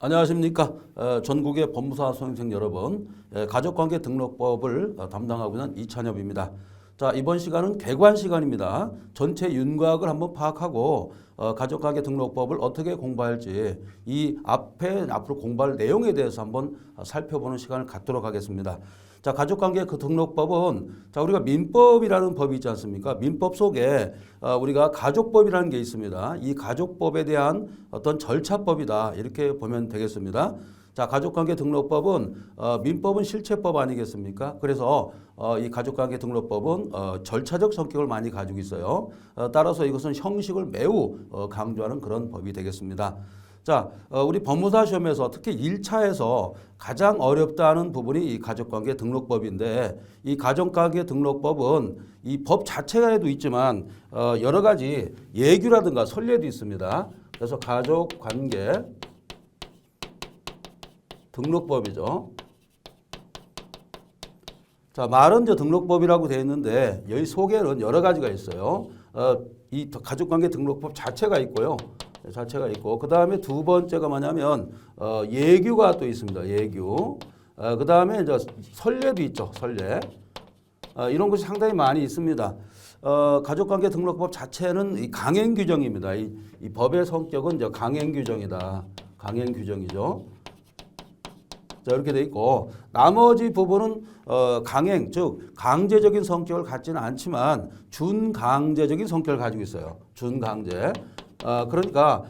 안녕하십니까. 전국의 법무사 수험생 여러분, 가족관계 등록법을 담당하고 있는 이찬엽입니다. 자, 이번 시간은 개관 시간입니다. 전체 윤곽을 한번 파악하고 가족관계 등록법을 어떻게 공부할지 이 앞으로 공부할 내용에 대해서 한번 살펴보는 시간을 갖도록 하겠습니다. 자, 가족관계 그 등록법은 자, 우리가 민법이라는 법이 있지 않습니까? 민법 속에 우리가 가족법이라는 게 있습니다. 이 가족법에 대한 어떤 절차법이다. 이렇게 보면 되겠습니다. 자, 가족관계 등록법은 민법은 실체법 아니겠습니까? 그래서 이 가족관계 등록법은 절차적 성격을 많이 가지고 있어요. 따라서 이것은 형식을 매우 강조하는 그런 법이 되겠습니다. 자, 우리 법무사 시험에서 특히 1차에서 가장 어렵다는 부분이 이 가족관계 등록법인데 이 가족관계 등록법은 이 법 자체에도 있지만 여러 가지 예규라든가 선례도 있습니다. 그래서 가족관계 등록법이죠. 자, 말은 이제 등록법이라고 되어 있는데 여기 속에는 여러 가지가 있어요. 이 가족관계 등록법 자체가 있고요. 자체가 있고 그 다음에 두 번째가 뭐냐면 예규가 또 있습니다. 예규. 그 다음에 이제 선례도 있죠. 선례. 이런 것이 상당히 많이 있습니다. 가족관계 등록법 자체는 이 강행 규정입니다. 이 법의 성격은 이제 강행 규정이다. 강행 규정이죠. 자, 이렇게 돼 있고 나머지 부분은 강행 즉 강제적인 성격을 갖지는 않지만 준강제적인 성격을 가지고 있어요. 준강제. 그러니까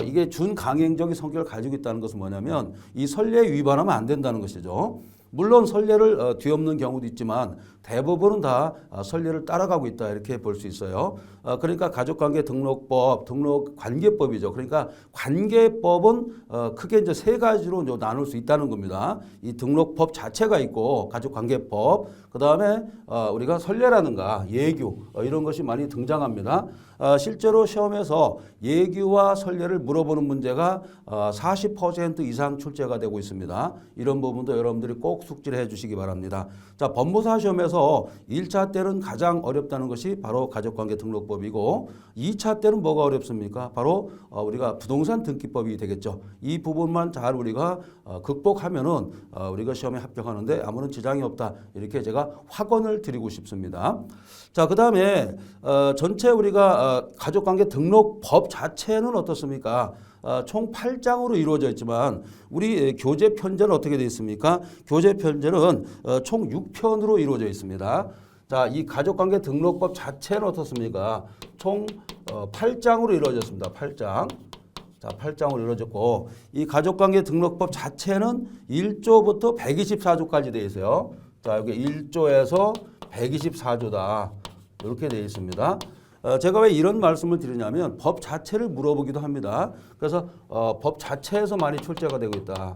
이게 준강행적인 성격을 가지고 있다는 것은 뭐냐면 이 선례에 위반하면 안 된다는 것이죠. 물론 선례를 뒤엎는 경우도 있지만 대부분은 다 선례를 따라가고 있다 이렇게 볼 수 있어요. 그러니까 가족관계 등록법, 등록관계법이죠. 그러니까 관계법은 크게 이제 세 가지로 이제 나눌 수 있다는 겁니다. 이 등록법 자체가 있고 가족관계법, 그 다음에 우리가 선례라든가 예규 이런 것이 많이 등장합니다. 실제로 시험에서 예규와 선례를 물어보는 문제가 40% 이상 출제가 되고 있습니다. 이런 부분도 여러분들이 꼭 숙지를 해 주시기 바랍니다. 자, 법무사 시험에서 1차 때는 가장 어렵다는 것이 바로 가족관계 등록법이고 2차 때는 뭐가 어렵습니까? 바로 우리가 부동산 등기법이 되겠죠. 이 부분만 잘 우리가 극복하면은 우리가 시험에 합격하는데 아무런 지장이 없다. 이렇게 제가 확언을 드리고 싶습니다. 자, 그 다음에 전체 우리가 가족관계 등록법 자체는 어떻습니까? 총 8장으로 이루어져 있지만 우리 교재 편제는 어떻게 되어 있습니까? 교재 편제는 총 6편으로 이루어져 있습니다. 자, 이 가족관계 등록법 자체는 어떻습니까? 총 8장으로 이루어졌습니다. 8장. 자, 8장으로 이루어졌고 이 가족관계 등록법 자체는 1조부터 124조까지 되어 있어요. 자, 여기 1조에서 124조다. 이렇게 되어 있습니다. 제가 왜 이런 말씀을 드리냐면 법 자체를 물어보기도 합니다. 그래서 법 자체에서 많이 출제가 되고 있다.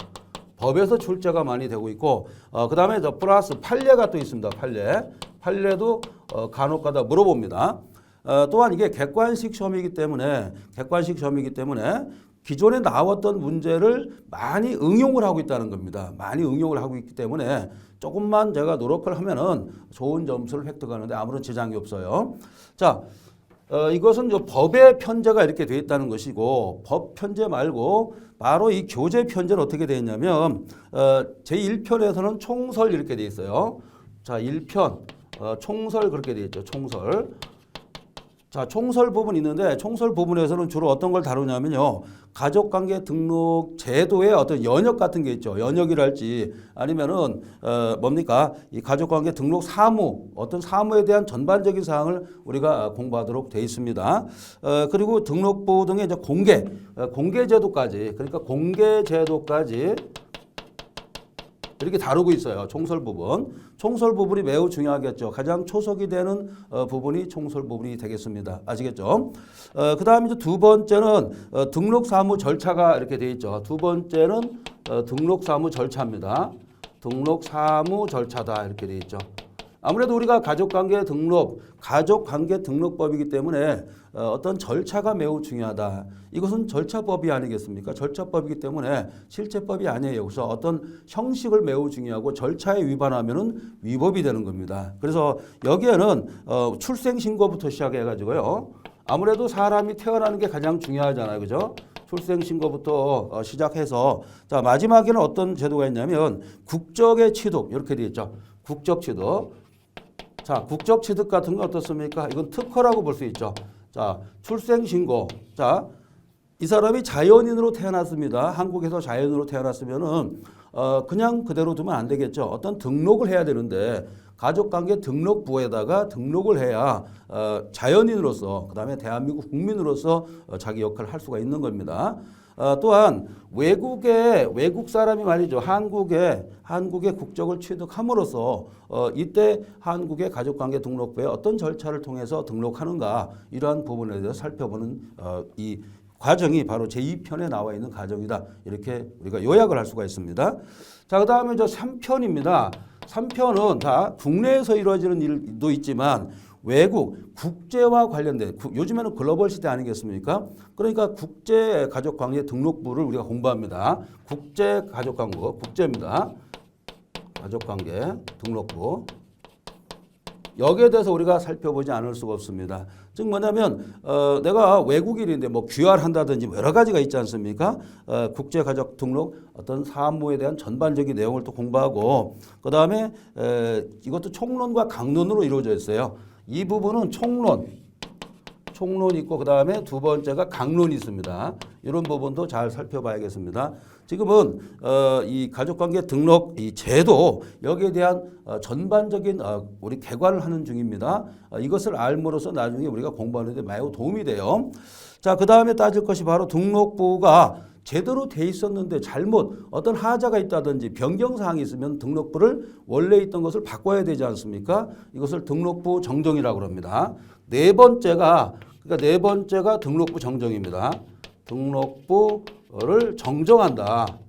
법에서 출제가 많이 되고 있고 그 다음에 플러스 판례가 또 있습니다. 판례도 간혹가다 물어봅니다. 또한 이게 객관식 시험이기 때문에 기존에 나왔던 문제를 많이 응용을 하고 있다는 겁니다. 많이 응용을 하고 있기 때문에 조금만 제가 노력을 하면은 좋은 점수를 획득하는데 아무런 지장이 없어요. 자, 이것은 법의 편제가 이렇게 되어 있다는 것이고 법 편제 말고 바로 이 교재 편제는 어떻게 되어 있냐면 제1편에서는 총설 이렇게 되어 있어요. 자, 1편 총설 그렇게 되어 있죠. 총설. 자, 총설 부분이 있는데 총설 부분에서는 주로 어떤 걸 다루냐면요. 가족관계 등록 제도의 어떤 연역 같은 게 있죠. 연역이랄지 아니면은 뭡니까? 이 가족관계 등록 사무, 어떤 사무에 대한 전반적인 사항을 우리가 공부하도록 돼 있습니다. 그리고 등록부 등의 이제 공개 제도까지, 그러니까 공개 제도까지 이렇게 다루고 있어요. 총설 부분. 총설 부분이 매우 중요하겠죠. 가장 초석이 되는 부분이 총설 부분이 되겠습니다. 아시겠죠? 그 다음에 이제 두 번째는 등록사무 절차가 이렇게 되어 있죠. 두 번째는 등록사무 절차입니다. 등록사무 절차다 이렇게 되어 있죠. 아무래도 우리가 가족관계 등록법이기 때문에 어떤 절차가 매우 중요하다. 이것은 절차법이 아니겠습니까? 절차법이기 때문에 실체법이 아니에요. 그래서 어떤 형식을 매우 중요하고 절차에 위반하면은 위법이 되는 겁니다. 그래서 여기에는 출생신고부터 시작해가지고요. 아무래도 사람이 태어나는 게 가장 중요하잖아요. 그죠? 출생신고부터 시작해서 자 마지막에는 어떤 제도가 있냐면 국적의 취득 이렇게 되어 있죠. 국적 취득. 자 국적 취득 같은 건 어떻습니까? 이건 특허라고 볼 수 있죠. 자 출생신고. 자 이 사람이 자연인으로 태어났습니다. 한국에서 자연인으로 태어났으면은 그냥 그대로 두면 안 되겠죠. 어떤 등록을 해야 되는데 가족관계 등록부에다가 등록을 해야 자연인으로서 그다음에 대한민국 국민으로서 자기 역할을 할 수가 있는 겁니다. 또한 외국 사람이 말이죠. 한국의 국적을 취득함으로써 이때 한국의 가족관계 등록부에 어떤 절차를 통해서 등록하는가 이러한 부분에 대해서 살펴보는 이 과정이 바로 제2편에 나와 있는 과정이다. 이렇게 우리가 요약을 할 수가 있습니다. 자, 그 다음에 3편입니다. 3편은 다 국내에서 이루어지는 일도 있지만 외국, 국제와 관련된 요즘에는 글로벌 시대 아니겠습니까? 그러니까 국제가족관계 등록부를 우리가 공부합니다. 국제가족관계, 국제입니다. 가족관계 등록부. 여기에 대해서 우리가 살펴보지 않을 수가 없습니다. 즉 뭐냐면 내가 외국인인데 뭐 귀화한다든지 여러 가지가 있지 않습니까? 국제가족 등록 어떤 사무에 대한 전반적인 내용을 또 공부하고 그 다음에 이것도 총론과 강론으로 이루어져 있어요. 이 부분은 총론이 있고 그 다음에 두 번째가 강론이 있습니다. 이런 부분도 잘 살펴봐야겠습니다. 지금은 이 가족관계 등록 이 제도 여기에 대한 전반적인 우리 개관을 하는 중입니다. 이것을 알므로써 나중에 우리가 공부하는 데 매우 도움이 돼요. 자, 그 다음에 따질 것이 바로 등록부가 제대로 돼 있었는데 잘못 어떤 하자가 있다든지 변경사항이 있으면 등록부를 원래 있던 것을 바꿔야 되지 않습니까? 이것을 등록부 정정이라고 합니다. 네 번째가 등록부 정정입니다. 등록부를 정정한다.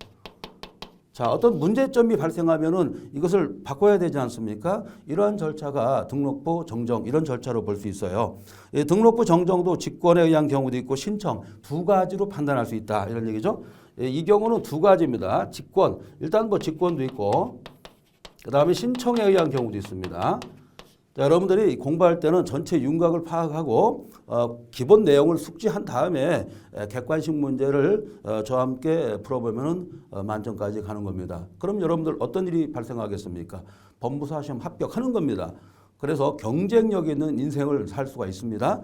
자, 어떤 문제점이 발생하면은 이것을 바꿔야 되지 않습니까? 이러한 절차가 등록부 정정 이런 절차로 볼 수 있어요. 등록부 정정도 직권에 의한 경우도 있고 신청 두 가지로 판단할 수 있다 이런 얘기죠. 이 경우는 두 가지입니다. 직권 일단 뭐 직권도 있고 그 다음에 신청에 의한 경우도 있습니다. 자, 여러분들이 공부할 때는 전체 윤곽을 파악하고 기본 내용을 숙지한 다음에 객관식 문제를 저와 함께 풀어보면 만점까지 가는 겁니다. 그럼 여러분들 어떤 일이 발생하겠습니까? 법무사 시험 합격하는 겁니다. 그래서 경쟁력 있는 인생을 살 수가 있습니다.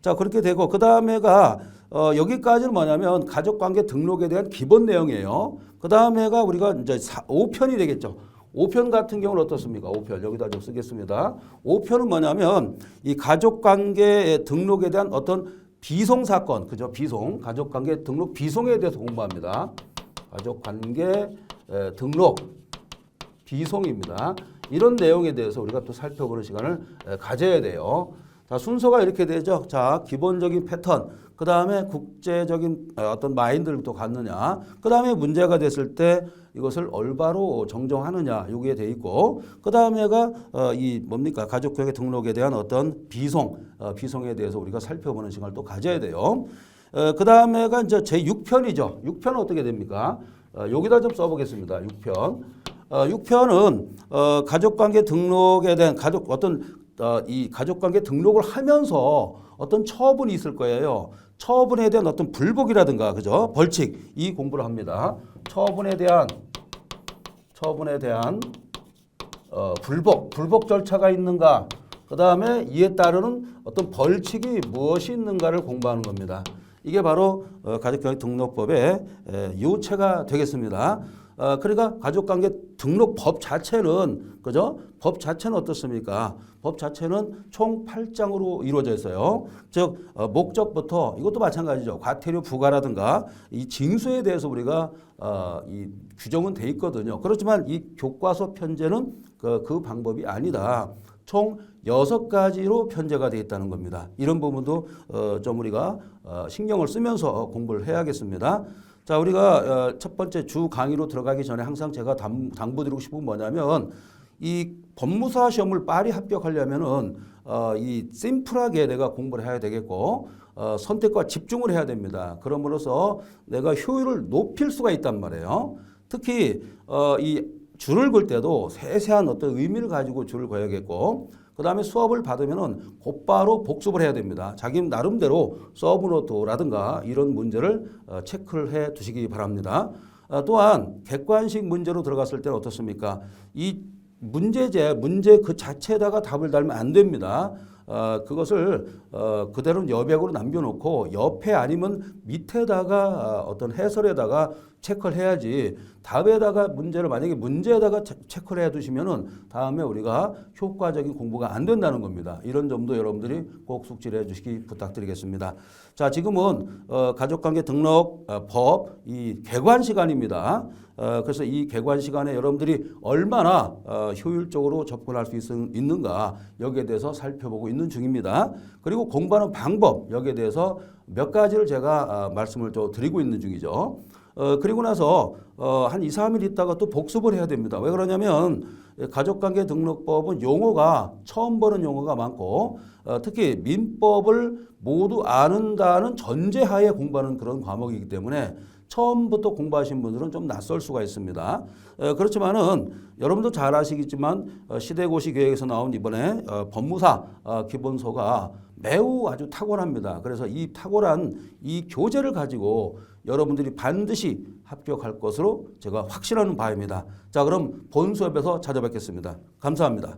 자, 그렇게 되고 그 다음에가 여기까지는 뭐냐면 가족관계 등록에 대한 기본 내용이에요. 그 다음에가 우리가 이제 5편이 되겠죠. 5편 같은 경우는 어떻습니까? 5편 여기다 좀 쓰겠습니다. 5편은 뭐냐면 이 가족관계 등록에 대한 어떤 비송 사건, 그죠? 비송, 가족관계 등록 비송에 대해서 공부합니다. 가족관계 등록 비송입니다. 이런 내용에 대해서 우리가 또 살펴보는 시간을 가져야 돼요. 자, 순서가 이렇게 되죠. 자, 기본적인 패턴, 그 다음에 국제적인 어떤 마인드를 또 갖느냐, 그 다음에 문제가 됐을 때 이것을 올바로 정정하느냐, 여기에 돼 있고, 그 다음에가 이 뭡니까? 가족관계 등록에 대한 어떤 비송에 대해서 우리가 살펴보는 시간을 또 가져야 돼요. 그 다음에가 이제 제6편이죠. 6편은 어떻게 됩니까? 여기다 좀 써보겠습니다. 6편. 6편은 가족관계 등록에 대한 이 가족관계 등록을 하면서 어떤 처분이 있을 거예요. 처분에 대한 어떤 불복이라든가, 그죠? 벌칙, 이 공부를 합니다. 처분에 대한 불복 절차가 있는가, 그 다음에 이에 따르는 어떤 벌칙이 무엇이 있는가를 공부하는 겁니다. 이게 바로 가족관계 등록법의 요체가 되겠습니다. 그러니까 가족관계 등록법 자체는, 그죠? 법 자체는 어떻습니까? 법 자체는 총 8장으로 이루어져 있어요. 즉 목적부터 이것도 마찬가지죠. 과태료 부과라든가 이 징수에 대해서 우리가 이 규정은 돼 있거든요. 그렇지만 이 교과서 편제는 그 방법이 아니다. 총 6가지로 편제가 되어 있다는 겁니다. 이런 부분도 좀 우리가 신경을 쓰면서 공부를 해야겠습니다. 자, 우리가 첫 번째 주 강의로 들어가기 전에 항상 제가 당부드리고 싶은 건 뭐냐면 이 법무사 시험을 빨리 합격하려면은 이 심플하게 내가 공부를 해야 되겠고 선택과 집중을 해야 됩니다. 그럼으로써 내가 효율을 높일 수가 있단 말이에요. 특히 이 줄을 걸 때도 세세한 어떤 의미를 가지고 줄을 그어야겠고 그 다음에 수업을 받으면은 곧바로 복습을 해야 됩니다. 자기 나름대로 서브노트라든가 이런 문제를 체크를 해 두시기 바랍니다. 또한 객관식 문제로 들어갔을 때는 어떻습니까? 이 문제 그 자체에다가 답을 달면 안 됩니다. 그것을 그대로 여백으로 남겨놓고 옆에 아니면 밑에다가 어떤 해설에다가 체크를 해야지 답에다가 문제를 만약에 문제에다가 체크를 해 두시면은 다음에 우리가 효과적인 공부가 안 된다는 겁니다. 이런 점도 여러분들이 꼭 숙지를 해 주시기 부탁드리겠습니다. 자, 지금은 가족관계 등록법 이 개관 시간입니다. 그래서 이 개관 시간에 여러분들이 얼마나 효율적으로 접근할 수 있는가 여기에 대해서 살펴보고 있는 중입니다. 그리고 공부하는 방법 여기에 대해서 몇 가지를 제가 말씀을 좀 드리고 있는 중이죠. 그리고 나서 한 2, 3일 있다가 또 복습을 해야 됩니다. 왜 그러냐면 가족관계 등록법은 용어가 처음 보는 용어가 많고 특히 민법을 모두 아는다는 전제하에 공부하는 그런 과목이기 때문에 처음부터 공부하신 분들은 좀 낯설 수가 있습니다. 그렇지만은 여러분도 잘 아시겠지만 시대고시 교육에서 나온 이번에 법무사 기본서가 매우 아주 탁월합니다. 그래서 이 탁월한 이 교재를 가지고 여러분들이 반드시 합격할 것으로 제가 확신하는 바입니다. 자, 그럼 본 수업에서 찾아뵙겠습니다. 감사합니다.